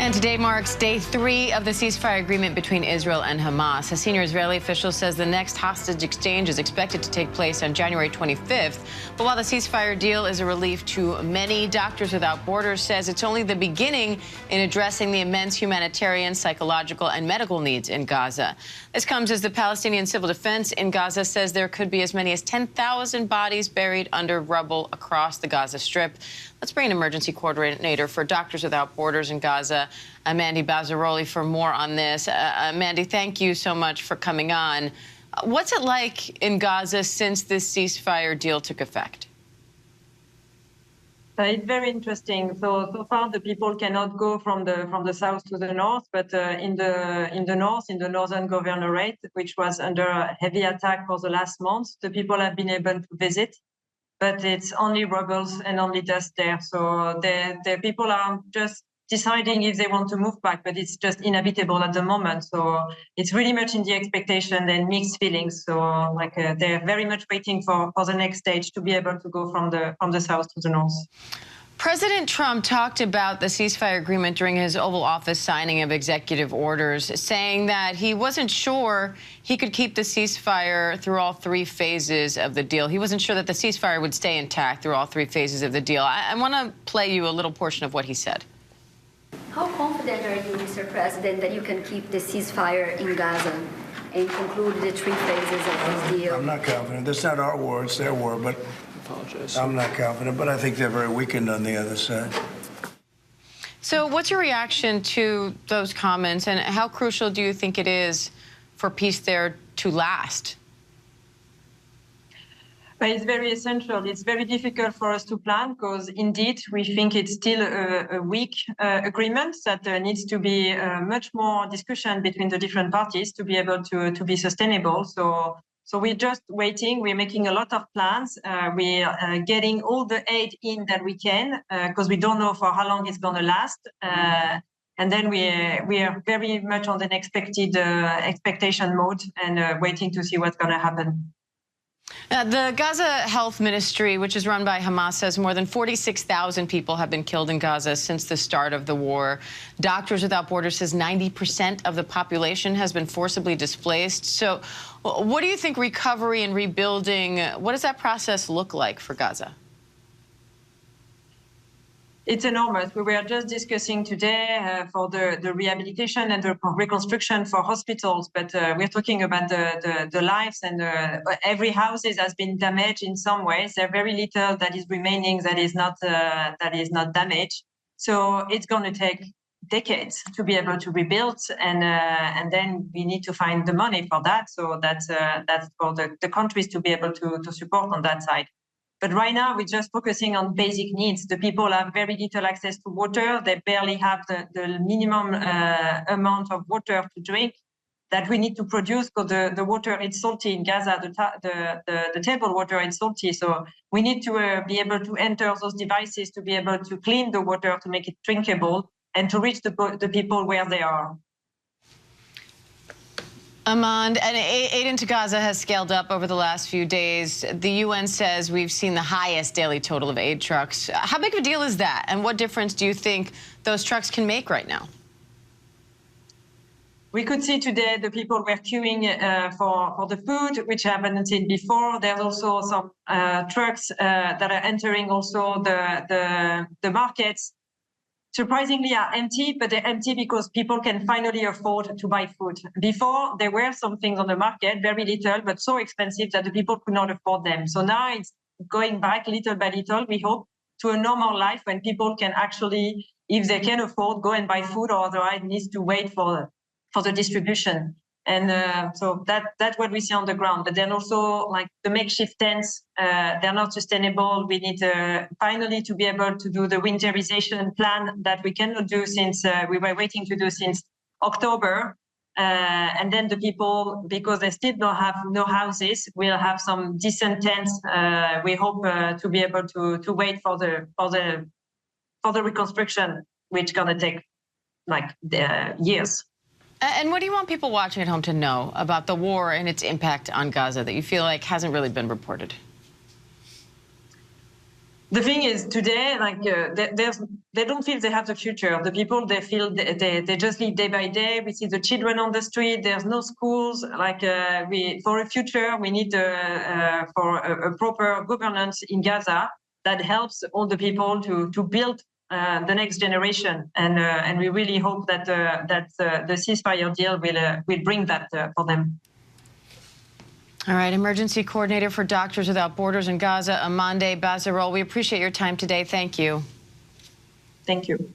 And today marks day 3 of the ceasefire agreement between Israel and Hamas. A senior Israeli official says the next hostage exchange is expected to take place on January 25th. But while the ceasefire deal is a relief to many, Doctors Without Borders says it's only the beginning in addressing the immense humanitarian, psychological, and medical needs in Gaza. This comes as the Palestinian Civil Defense in Gaza says there could be as many as 10,000 bodies buried under rubble across the Gaza Strip. Let's bring an emergency coordinator for Doctors Without Borders in Gaza, Amande Bazerolle, for more on this. Amande, thank you so much for coming on. What's it like in Gaza since this ceasefire deal took effect? It's very interesting. So far, the people cannot go from the south to the north, but in the north, in the northern governorate, which was under heavy attack for the last month, the people have been able to visit. But it's only rubble and only dust there. So the people are just deciding if they want to move back, but it's just inhabitable at the moment. So it's really much in the expectation and mixed feelings. So they're very much waiting for the next stage to be able to go from the south to the north. President Trump talked about the ceasefire agreement during his Oval Office signing of executive orders, saying that he wasn't sure he could keep the ceasefire through all 3 phases of the deal. He wasn't sure that the ceasefire would stay intact through all 3 phases of the deal. I want to play you a little portion of what he said. How confident are you, Mr. President, that you can keep the ceasefire in Gaza and conclude the 3 phases of this deal? I'm not confident. That's not our war, it's their war, but I'm not confident, but I think they're very weakened on the other side. So what's your reaction to those comments, and how crucial do you think it is for peace there to last? But it's very essential. It's very difficult for us to plan because, indeed, we think it's still a weak agreement that needs to be much more discussion between the different parties to be able to be sustainable. So we're just waiting. We're making a lot of plans. We are getting all the aid in that we can because we don't know for how long it's going to last. And then we are very much on an expectation mode and waiting to see what's going to happen. The Gaza Health Ministry, which is run by Hamas, says more than 46,000 people have been killed in Gaza since the start of the war. Doctors Without Borders says 90% of the population has been forcibly displaced. So what do you think recovery and rebuilding, what does that process look like for Gaza? It's enormous. We were just discussing today for the rehabilitation and the reconstruction for hospitals, but we're talking about the lives, and every house has been damaged in some ways. There's very little that is remaining that is not damaged. So it's going to take decades to be able to rebuild, and then we need to find the money for that. So that's for the countries to be able to support on that side. But right now, we're just focusing on basic needs. The people have very little access to water. They barely have the minimum amount of water to drink that we need to produce because the water is salty in Gaza. The table water is salty. So we need to be able to enter those devices to be able to clean the water, to make it drinkable, and to reach the people where they are. Amande, and aid into Gaza has scaled up over the last few days. The UN says we've seen the highest daily total of aid trucks. How big of a deal is that, and what difference do you think those trucks can make right now? We could see today the people were queuing for the food, which I haven't seen before. There's also some trucks that are entering also the markets. Surprisingly are empty, but they're empty because people can finally afford to buy food. Before, there were some things on the market, very little, but so expensive that the people could not afford them. So now it's going back little by little, we hope, to a normal life when people can actually, if they can afford, go and buy food, or otherwise needs to wait for the distribution. And so that's what we see on the ground. But then also, like the makeshift tents, they're not sustainable. We need finally to be able to do the winterization plan that we cannot do since we were waiting to do since October. And then the people, because they still don't have no houses, will have some decent tents. We hope to be able to wait for the reconstruction, which gonna take like years. And what do you want people watching at home to know about the war and its impact on Gaza that you feel like hasn't really been reported? The thing is, today, like they don't feel they have the future. The people, they feel they just live day by day. We see the children on the street. There's no schools. Like for a future, we need for a proper governance in Gaza that helps all the people to build the next generation. And we really hope that the ceasefire deal will bring that for them. All right, Emergency Coordinator for Doctors Without Borders in Gaza, Amande Bazerolle. We appreciate your time today. Thank you. Thank you.